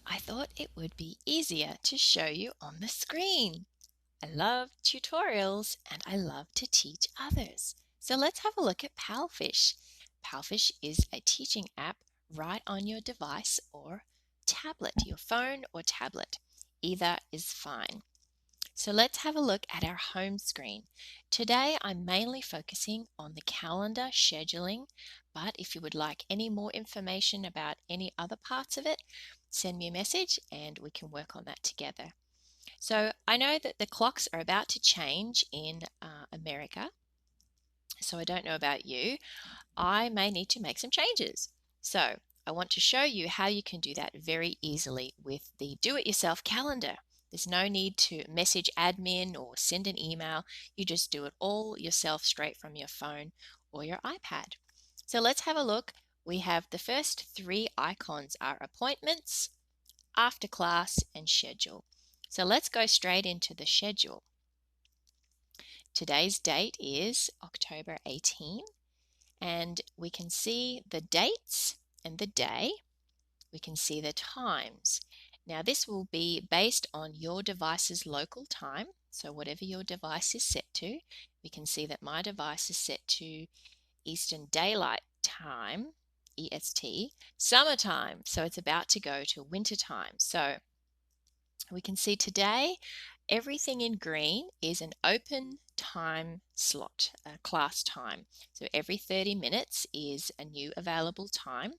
I thought it would be easier to show you on the screen. I love tutorials and I love to teach others. So let's have a look at PalFish. PalFish is a teaching app right on your device or tablet, your phone or tablet. Either is fine. So let's have a look at our home screen. Today I'm mainly focusing on the calendar scheduling, but if you would like any more information about any other parts of it, send me a message and we can work on that together. So I know that the clocks are about to change in America, so I don't know about you. I may need to make some changes. So I want to show you how you can do that very easily with the do-it-yourself calendar. There's no need to message admin or send an email. You just do it all yourself straight from your phone or your iPad. So let's have a look. We have the first three icons are appointments, after class, and schedule. So let's go straight into the schedule. Today's date is October 18, and we can see the dates and the day. We can see the times. Now this will be based on your device's local time, so whatever your device is set to. We can see that my device is set to Eastern Daylight Time, EST, summertime, so it's about to go to winter time. So we can see today everything in green is an open time slot, a class time. So every 30 minutes is a new available time.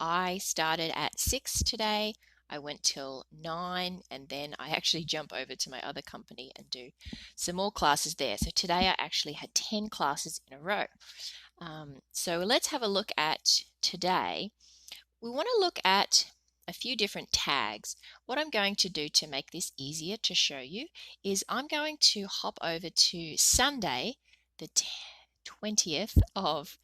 I started at 6 today. I went till 9 and then I actually jump over to my other company and do some more classes there. So today I actually had 10 classes in a row. So let's have a look at today. We want to look at a few different tags. What I'm going to do to make this easier to show you is I'm going to hop over to Sunday, the 20th of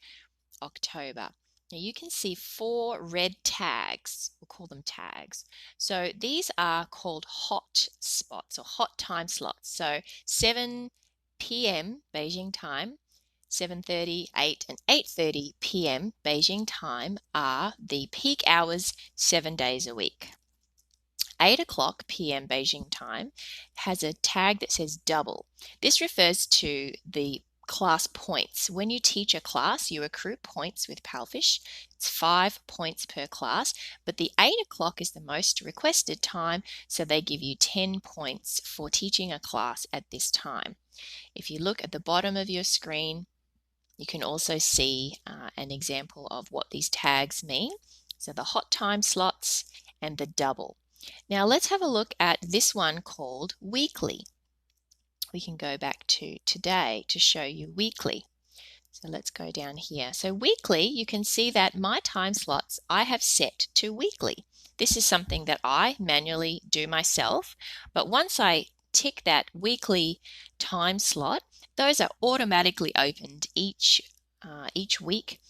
October. Now you can see 4 red tags. We'll call them tags. So these are called hot spots or hot time slots. So 7 p.m. Beijing time, 7:30, 8 and 8:30 p.m. Beijing time are the peak hours 7 days a week. 8 o'clock p.m. Beijing time has a tag that says double. This refers to the class points. When you teach a class, you accrue points with PalFish. It's 5 points per class, but the 8 o'clock is the most requested time, so they give you 10 points for teaching a class at this time. If you look at the bottom of your screen, you can also see an example of what these tags mean. So the hot time slots and the double. Now let's have a look at this one called weekly. We can go back to today to show you weekly. So let's go down here. So weekly, you can see that my time slots I have set to weekly. This is something that I manually do myself, but once I tick that weekly time slot, those are automatically opened each week,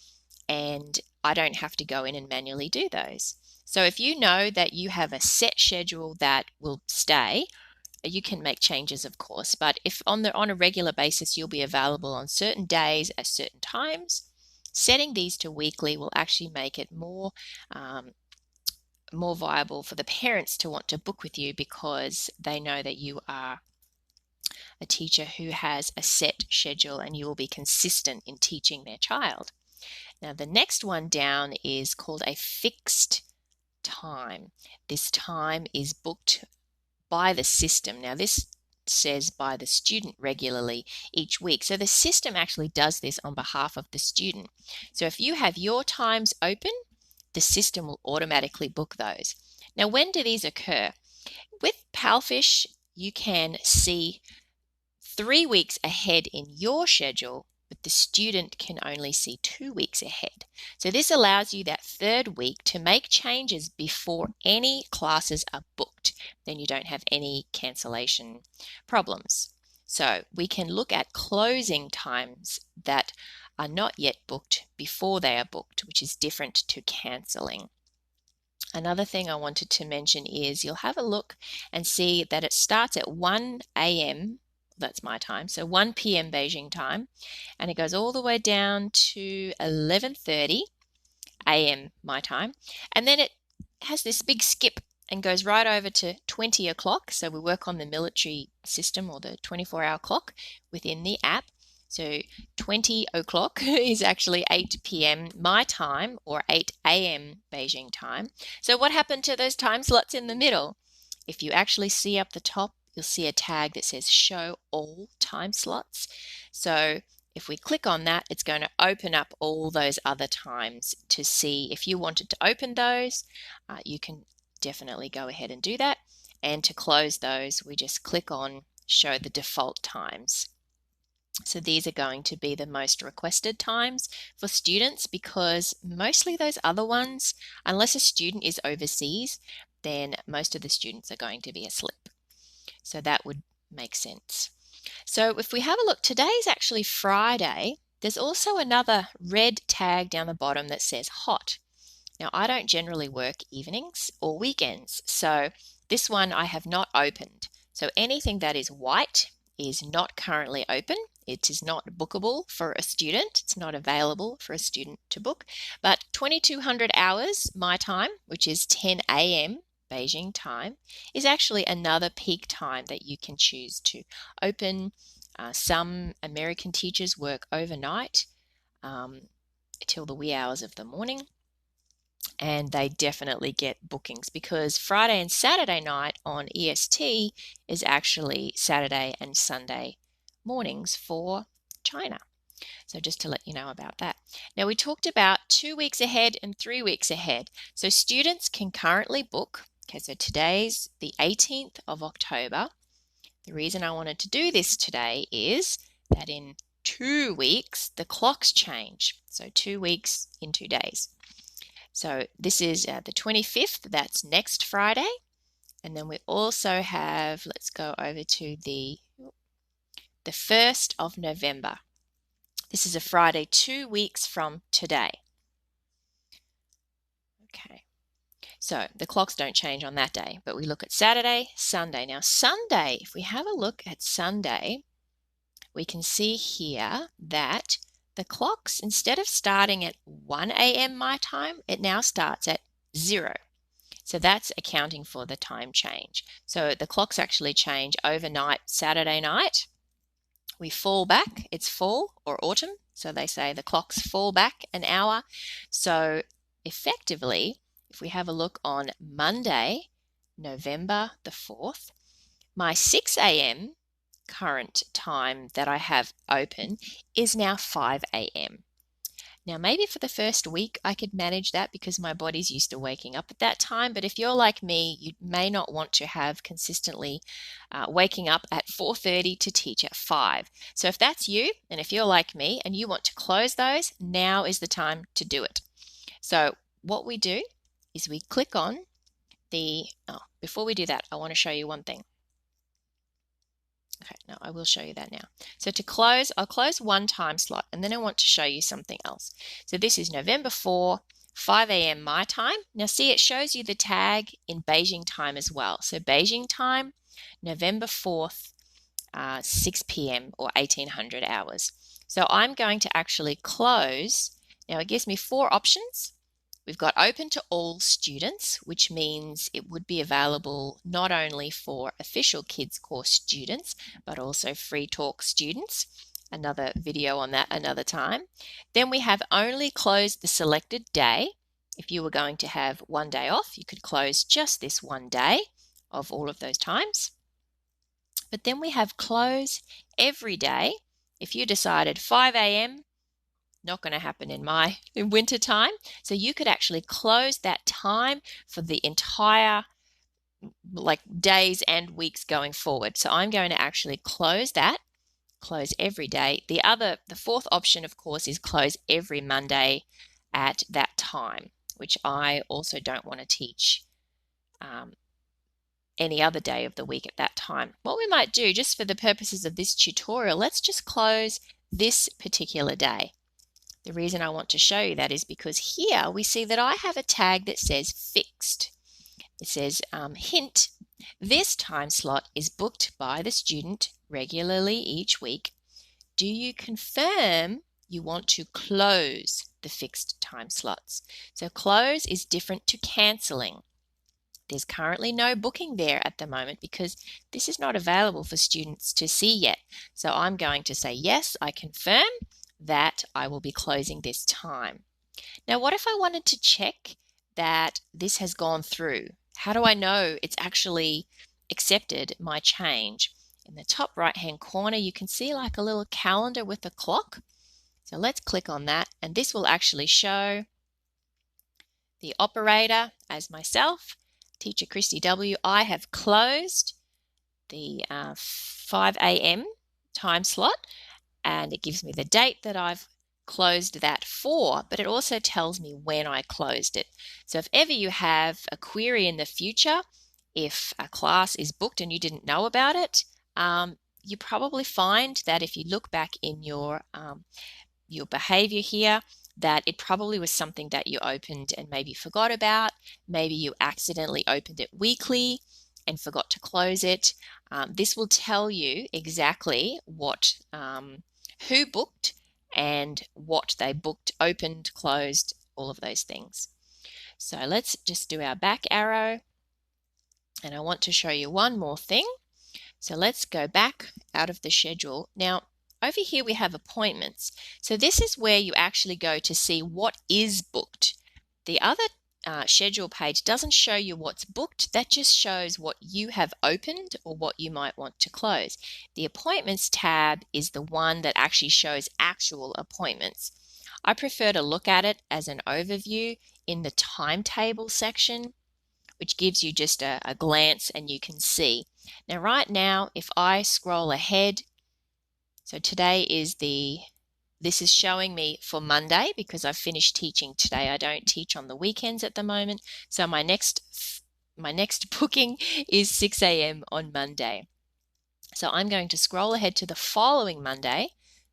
and I don't have to go in and manually do those. So if you know that you have a set schedule that will stay, you can make changes, of course, but if on a regular basis you'll be available on certain days at certain times, setting these to weekly will actually make it more viable for the parents to want to book with you because they know that you are a teacher who has a set schedule and you will be consistent in teaching their child. Now the next one down is called a fixed time. This time is booked by the system. Now this says by the student regularly each week. So the system actually does this on behalf of the student. So if you have your times open, the system will automatically book those. Now when do these occur? With PalFish, you can see 3 weeks ahead in your schedule, but the student can only see 2 weeks ahead. So this allows you that 3rd week to make changes before any classes are booked. Then you don't have any cancellation problems. So we can look at closing times that are not yet booked before they are booked, which is different to cancelling. Another thing I wanted to mention is you'll have a look and see that it starts at 1 a.m. That's my time, so 1 p.m. Beijing time, and it goes all the way down to 11:30 a.m. my time, and then it has this big skip and goes right over to 20 o'clock. So we work on the military system or the 24-hour clock within the app. So 20 o'clock is actually 8 p.m. my time or 8 a.m. Beijing time. So what happened to those time slots in the middle? If you actually see up the top, you'll see a tag that says show all time slots. So if we click on that, it's going to open up all those other times to see if you wanted to open those. You can definitely go ahead and do that. And to close those, we just click on show the default times. So these are going to be the most requested times for students because mostly those other ones, unless a student is overseas, then most of the students are going to be asleep. So that would make sense. So if we have a look, today is actually Friday. There's also another red tag down the bottom that says hot. Now, I don't generally work evenings or weekends, so this one I have not opened. So anything that is white is not currently open. It is not bookable for a student. It's not available for a student to book. But 2200 hours my time, which is 10 a.m. Beijing time, is actually another peak time that you can choose to open. Some American teachers work overnight till the wee hours of the morning, and they definitely get bookings because Friday and Saturday night on EST is actually Saturday and Sunday mornings for China. So just to let you know about that. Now we talked about 2 weeks ahead and 3 weeks ahead. So students can currently book. Okay, so today's the 18th of October. The reason I wanted to do this today is that in 2 weeks the clocks change. So 2 weeks in 2 days. So this is the 25th, that's next Friday. And then we also have, let's go over to the 1st of November. This is a Friday 2 weeks from today. Okay, so the clocks don't change on that day, but we look at Saturday, Sunday. Now Sunday, if we have a look at Sunday, we can see here that the clocks, instead of starting at 1 a.m. my time, it now starts at 0. So that's accounting for the time change. So the clocks actually change overnight Saturday night. We fall back, it's fall or autumn. So they say the clocks fall back an hour. So effectively, if we have a look on Monday, November the 4th, my 6 a.m. current time that I have open is now 5 a.m. Now, maybe for the first week I could manage that because my body's used to waking up at that time. But if you're like me, you may not want to have consistently waking up at 4:30 to teach at 5. So if that's you, and if you're like me and you want to close those, now is the time to do it. So what we do is we click on before we do that, I want to show you one thing. Okay, no, I will show you that now. So to close, I'll close one time slot and then I want to show you something else. So this is November 4, 5 a.m. my time. Now see, it shows you the tag in Beijing time as well. So Beijing time, November 4th, 6 p.m. or 1800 hours. So I'm going to actually close. Now it gives me 4 options. We've got open to all students, which means it would be available not only for official kids course students, but also free talk students. Another video on that another time. Then we have only closed the selected day. If you were going to have one day off, you could close just this one day of all of those times. But then we have close every day. If you decided 5 a.m., not going to happen in winter time. So you could actually close that time for the entire days and weeks going forward. So I'm going to actually close that, close every day. The 4th option, of course, is close every Monday at that time, which I also don't want to teach any other day of the week at that time. What we might do, just for the purposes of this tutorial, let's just close this particular day. The reason I want to show you that is because here we see that I have a tag that says fixed. It says, hint, this time slot is booked by the student regularly each week. Do you confirm you want to close the fixed time slots? So close is different to cancelling. There's currently no booking there at the moment because this is not available for students to see yet. So I'm going to say, yes, I confirm that I will be closing this time. Now, what if I wanted to check that this has gone through? How do I know it's actually accepted my change? In the top right-hand corner, you can see like a little calendar with a clock. So let's click on that, and this will actually show the operator as myself, Teacher Kristy W. I have closed the 5 a.m. time slot, and it gives me the date that I've closed that for, but it also tells me when I closed it. So if ever you have a query in the future, if a class is booked and you didn't know about it, you probably find that if you look back in your behavior here, that it probably was something that you opened and maybe forgot about. Maybe you accidentally opened it weekly and forgot to close it. This will tell you exactly what who booked and what they booked, opened, closed, all of those things. So let's just do our back arrow, and I want to show you one more thing. So let's go back out of the schedule. Now, over here we have appointments. So this is where you actually go to see what is booked. The other schedule page doesn't show you what's booked. That just shows what you have opened or what you might want to close. The appointments tab is the one that actually shows actual appointments. I prefer to look at it as an overview in the timetable section, which gives you just a glance and you can see. Now right now, if I scroll ahead, so today is this is showing me for Monday because I've finished teaching today. I don't teach on the weekends at the moment. So my next booking is 6 a.m. on Monday. So I'm going to scroll ahead to the following Monday.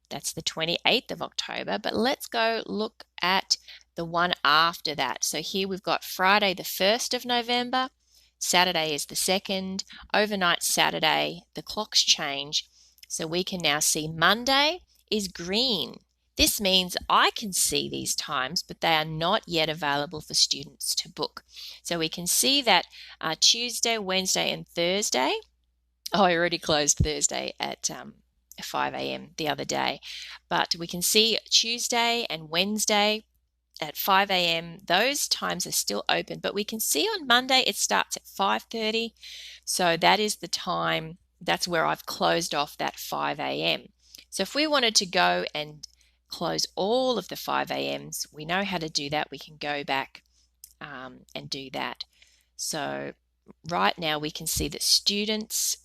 That's the 28th of October. But let's go look at the one after that. So here we've got Friday the 1st of November. Saturday is the 2nd. Overnight Saturday, the clocks change. So we can now see Monday is green. This means I can see these times, but they are not yet available for students to book. So we can see that Tuesday, Wednesday, and Thursday. Oh, I already closed Thursday at 5 a.m. the other day. But we can see Tuesday and Wednesday at 5 a.m. Those times are still open, but we can see on Monday it starts at 5:30. So that is the time. That's where I've closed off that 5 a.m. So if we wanted to go and close all of the 5 a.m.s, we know how to do that. We can go back and do that. So right now we can see that students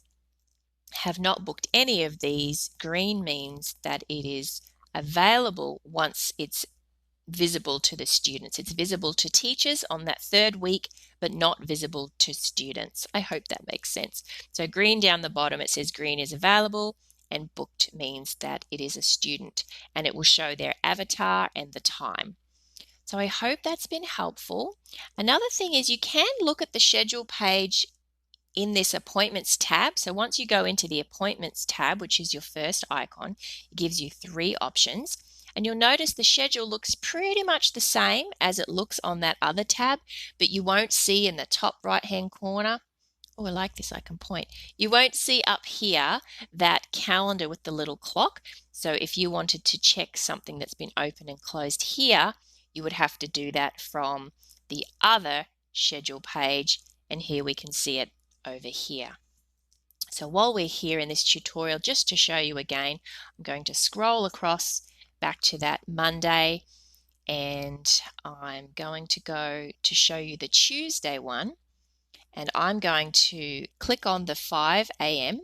have not booked any of these. Green means that it is available once it's visible to the students. It's visible to teachers on that 3rd week, but not visible to students. I hope that makes sense. So green down the bottom, it says green is available, and booked means that it is a student, and it will show their avatar and the time. So I hope that's been helpful. Another thing is you can look at the schedule page in this appointments tab. So once you go into the appointments tab, which is your first icon, it gives you 3 options. And you'll notice the schedule looks pretty much the same as it looks on that other tab, but you won't see in the top right-hand corner. Oh, I like this, I can point. You won't see up here that calendar with the little clock. So if you wanted to check something that's been open and closed here, you would have to do that from the other schedule page, and here we can see it over here. So while we're here in this tutorial, just to show you again, I'm going to scroll across back to that Monday, and I'm going to go to show you the Tuesday one, and I'm going to click on the 5 a.m.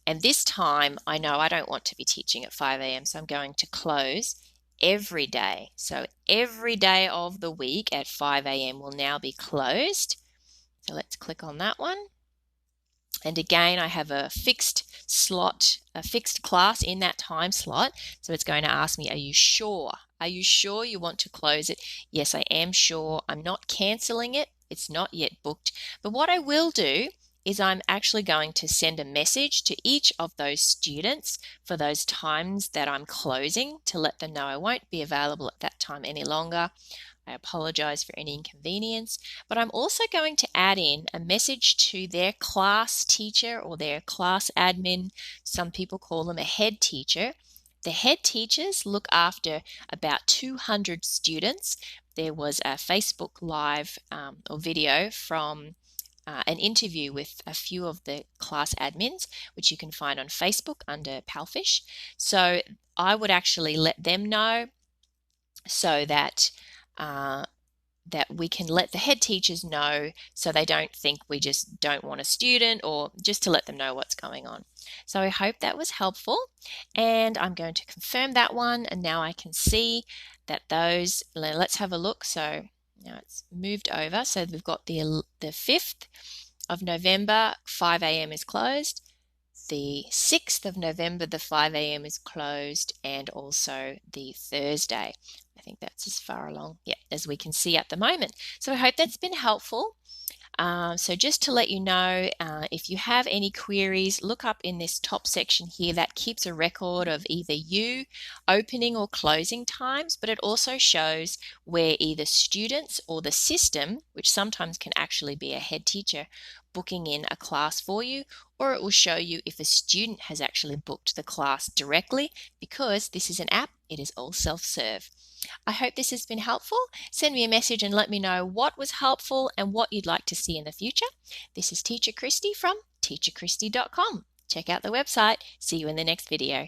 and this time I know I don't want to be teaching at 5 a.m. so I'm going to close every day. So every day of the week at 5 a.m. will now be closed. So let's click on that one. And again, I have a fixed slot, a fixed class in that time slot. So it's going to ask me, are you sure? Are you sure you want to close it? Yes, I am sure. I'm not canceling it. It's not yet booked. But what I will do is I'm actually going to send a message to each of those students for those times that I'm closing to let them know I won't be available at that time any longer. I apologize for any inconvenience, but I'm also going to add in a message to their class teacher or their class admin. Some people call them a head teacher. The head teachers look after about 200 students. There was a Facebook Live or video from an interview with a few of the class admins, which you can find on Facebook under PalFish. So I would actually let them know so that that we can let the head teachers know so they don't think we just don't want a student, or just to let them know what's going on. So I hope that was helpful, and I'm going to confirm that one, and now I can see that those, let's have a look. So now it's moved over, so we've got the 5th of November, 5 a.m. is closed. The 6th of November, the 5 a.m. is closed, and also the Thursday. I think that's as far along, as we can see at the moment. So I hope that's been helpful. So just to let you know, if you have any queries, look up in this top section here that keeps a record of either you opening or closing times, but it also shows where either students or the system, which sometimes can actually be a head teacher, booking in a class for you, or it will show you if a student has actually booked the class directly. Because this is an app, it is all self-serve. I hope this has been helpful. Send me a message and let me know what was helpful and what you'd like to see in the future. This is Teacher Kristy from teacherkristy.com. Check out the website. See you in the next video.